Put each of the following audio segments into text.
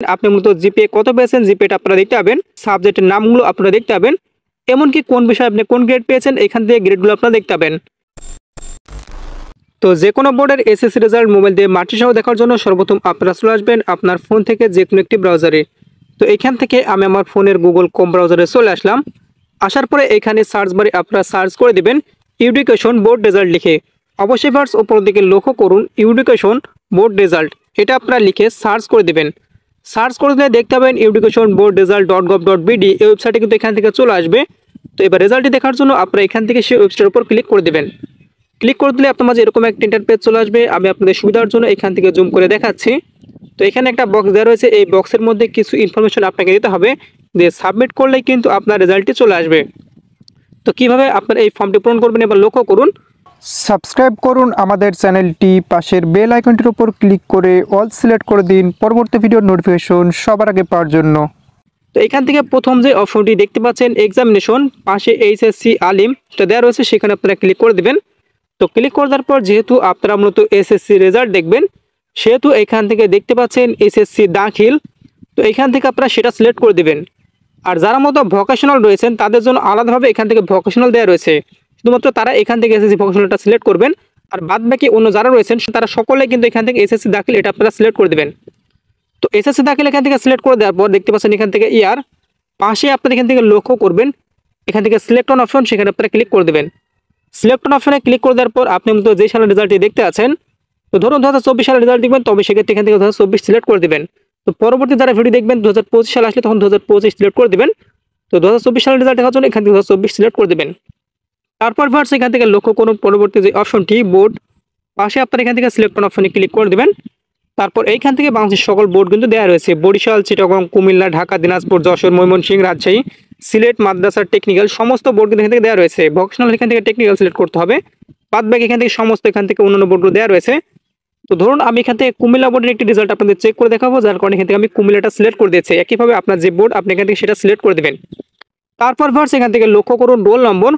আপনি মূলত জিপিএ কত পেয়েছেন, জিপিএটা আপনারা দেখতে পাবেন, সাবজেক্টের নামগুলো আপনারা দেখতে পাবেন, এমনকি কোন বিষয়ে আপনি কোন গ্রেড পেয়েছেন এখান থেকে গ্রেডগুলো আপনারা দেখতে পাবেন। তো যে কোনো বোর্ডের এসএসসি রেজাল্ট মোবাইল দিয়ে মাটি সহ দেখার জন্য সর্বপ্রথম আপনারা চলে আসবেন আপনার ফোন থেকে যে কোনো একটি ব্রাউজারে। তো এখান থেকে আমি আমার ফোনের গুগল ক্রোম ব্রাউজারে চলে আসলাম। আসার পরে এখানে সার্চ বারে আপনারা সার্চ করে দিবেন এডুকেশন বোর্ড রেজাল্ট লিখে। অবশ্যই ফার্স্ট উপর দিকে লক্ষ্য করুন এডুকেশন বোর্ড রেজাল্ট, এটা আপনারা লিখে সার্চ করে দিবেন। সার্চ করে দিলে দেখতে পাবেন এডুকেশন বোর্ড রেজাল্ট .gov.bd এই ওয়েবসাইটে কিন্তু এখান থেকে চলে আসবে। তো এবার রেজাল্টটি দেখার জন্য আপনারা এখান থেকে সেই ওয়েবসাইটের উপর ক্লিক করে দেবেন। ক্লিক করে দিলে আপনার মাঝে এরকম একটা ইন্টারপেজ চলে আসবে। আমি আপনাদের সুবিধার জন্য এখান থেকে জুম করে দেখাচ্ছি। তো এখানে একটা বক্স দেওয়া রয়েছে, এই বক্সের মধ্যে কিছু ইনফরমেশন আপনাকে দিতে হবে, দিয়ে সাবমিট করলেই কিন্তু আপনার রেজাল্টটি চলে আসবে। তো কিভাবে আপনার এই ফর্মটি পূরণ করবেন এবার লক্ষ্য করুন। সাবস্ক্রাইব করুন আমাদের চ্যানেলটি, পাশের বেল আইকনটির উপর ক্লিক করে অল সিলেক্ট করে দিন পরবর্তী ভিডিওর নোটিফিকেশন সবার আগে পাওয়ার জন্য। তো এখান থেকে প্রথম যে অপশনটি দেখতে পাচ্ছেন এক্সামিনেশন, পাশে এইচএসসি আলিম এটা দেওয়া রয়েছে, সেখানে আপনারা ক্লিক করে দেবেন। তো ক্লিক করে দেওয়ার পর যেহেতু আপনারা মূলত এসএসসি রেজাল্ট দেখবেন, সেহেতু এখান থেকে দেখতে পাচ্ছেন এসএসসি দাখিল, তো এখান থেকে আপনারা সেটা সিলেক্ট করে দেবেন। আর যারা মতো ভোকেশনাল রয়েছেন তাদের জন্য আলাদাভাবে এখান থেকে ভোকেশনাল দেওয়া রয়েছে, শুধুমাত্র তারা এখান থেকে এসএসসি ভোকেশনালটা সিলেক্ট করবেন। আর বাদ বাকি অন্য যারা রয়েছেন তারা সকলে কিন্তু এখান থেকে এসএসসি দাখিল এটা আপনারা সিলেক্ট করে দেবেন। তো এসএসসি দাখিল এখান থেকে সিলেক্ট করে দেওয়ার পর দেখতে পাচ্ছেন এখান থেকে ইয়ার, পাশে আপনারা এখান থেকে লক্ষ্য করবেন এখান থেকে সিলেক্ট অন অপশন, সেখানে আপনারা ক্লিক করে দেবেন। সিলেক্ট অন অপশনে ক্লিক করে দেওয়ার পর আপনি মূলত যে সালের রেজাল্টটি দেখতে আছেন, তো ধরুন 2024 সালের রেজাল্ট দেখবেন, তবে সেক্ষেত্রে এখান থেকে 2024 সিলেক্ট করে দেবেন। তো পরবর্তী যারা ভিডিও দেখবেন 2025 সাল আসলে তখন 2025 সিলেক্ট করে দেবেন। তো 2024 সালের রেজাল্ট দেখার জন্য এখান থেকে 2024 সিলেক্ট করে দেবেন। তারপর ভার্স এখান থেকে লক্ষ্য করুন পরবর্তী যে অপশনটি বোর্ড, পাশে আপনারা এখান থেকে সিলেক্ট অন অপশনে ক্লিক করে দেবেন। তারপর এইখান থেকে বাংলাদেশের সকল বোর্ড কিন্তু দেওয়া রয়েছে, বরিশাল, চিটাগং, কুমিল্লা, ঢাকা, দিনাজপুর, যশোর, ময়মনসিংহ, রাজশাহী, সিলেট, মাদ্রাসা, টেকনিক্যাল সমস্ত বোর্ড কিন্তু এখান থেকে দেওয়া রয়েছে। ভোকেশনাল এখান থেকে টেকনিক্যাল সিলেক্ট করতে হবে, বাদ বাকি এখান থেকে সমস্ত এখান থেকে অন্যান্য বোর্ডগুলো দেওয়া রয়েছে। তো ধরুন আমি এখান থেকে কুমিল্লা বোর্ডের একটি রেজাল্ট আপনাদের চেক করে দেখাবো, যার কারণে এখান থেকে আমি কুমিল্লাটা সিলেক্ট করে দিয়েছি। একইভাবে আপনার যে বোর্ড আপনি এখান থেকে সেটা সিলেক্ট করে দেবেন। তারপর ভার্স এখান থেকে লক্ষ্য করুন রোল নম্বর,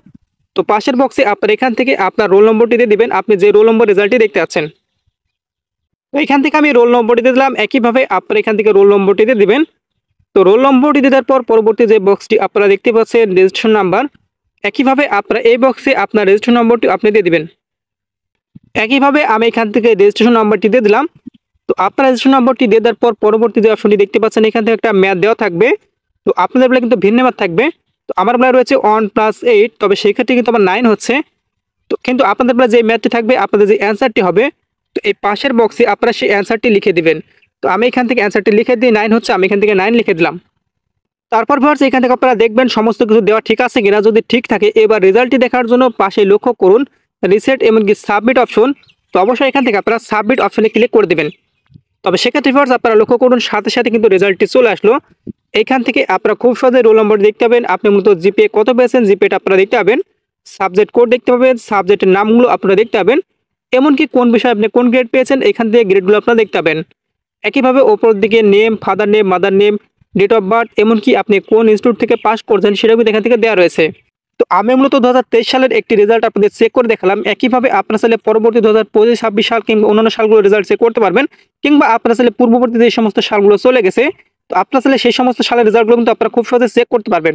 তো পাশের বক্সে আপনার এখান থেকে আপনার রোল নম্বরটি দিয়ে দিবেন, আপনি যে রোল নম্বর রেজাল্টটি দেখতে পাচ্ছেন। তো এখান থেকে আমি রোল নম্বরটি দিয়ে দিলাম, একইভাবে আপনারা এখান থেকে রোল নম্বরটি দিয়ে দিবেন। তো রোল নম্বরটি দেওয়ার পর পরবর্তী যে বক্সটি আপনারা দেখতে পাচ্ছেন রেজিস্ট্রেশন নাম্বার, একইভাবে আপনারা এই বক্সে আপনার রেজিস্ট্রেশন নম্বরটি আপনি দিয়ে দিবেন। একইভাবে আমি এখান থেকে রেজিস্ট্রেশন নাম্বারটি দিয়ে দিলাম। তো আপনার রেজিস্ট্রেশন নম্বরটি দিয়ে দেওয়ার পর পরবর্তী যে অপশনটি দেখতে পাচ্ছেন এখান থেকে একটা ম্যাথ দেওয়া থাকবে, তো আপনাদের বেলা কিন্তু ভিন্ন ম্যাথ থাকবে। তো আমার বেলা রয়েছে 1+8, তবে সেই ক্ষেত্রে কিন্তু আমার 9 হচ্ছে। তো কিন্তু আপনাদের বেলা যে ম্যাথটি থাকবে, আপনাদের যে অ্যান্সারটি হবে, তো এই পাশের বক্সে আপনারা সেই অ্যান্সারটি লিখে দিবেন। তো আমি এখান থেকে অ্যান্সারটি লিখে দিই 9 হচ্ছে, আমি এখান থেকে 9 লিখে দিলাম। তারপর ভার্স এখান থেকে আপনারা দেখবেন সমস্ত কিছু দেওয়া ঠিক আছে কিনা, যদি ঠিক থাকে এবার রেজাল্টটি দেখার জন্য পাশে লক্ষ্য করুন রিসেট এমনকি সাবমিট অপশন, তো অবশ্যই এখান থেকে আপনারা সাবমিট অপশনে ক্লিক করে দেবেন। তবে সেক্ষেত্রে ভার্স আপনারা লক্ষ্য করুন সাথে সাথে কিন্তু রেজাল্টটি চলে আসলো। এখান থেকে আপনারা খুব সহজে রোল নম্বর দেখতে পাবেন, আপনি মূলত জিপিএ কত পেয়েছেন জিপিএটা আপনারা দেখতে পাবেন, সাবজেক্ট কোড দেখতে পাবেন, সাবজেক্টের নামগুলো আপনারা দেখতে পাবেন, এমনকি কোন বিষয়ে আপনি কোন গ্রেড পেয়েছেন এখান থেকে গ্রেডগুলো আপনারা দেখতে পাবেন। একইভাবে ওপর দিকে name, father name, mother name, date of birth, এমনকি আপনি কোন ইনস্টিটিউট থেকে পাস করছেন সেটাও কিন্তু এখান থেকে দেওয়া রয়েছে। তো আমি মূলত 2023 সালের একটি রেজাল্ট আপনাদের চেক করে দেখালাম, একইভাবে আপনারা চাইলে পরবর্তী 2025, 26 সাল কিংবা অন্যান্য সালগুলো রেজাল্ট চেক করতে পারবেন, কিংবা আপনারা চাইলে পূর্ববর্তী যে সমস্ত সালগুলো চলে গেছে, তো আপনারা চাইলে সেই সমস্ত সালের রেজাল্টগুলো কিন্তু আপনারা খুব সহজে চেক করতে পারবেন।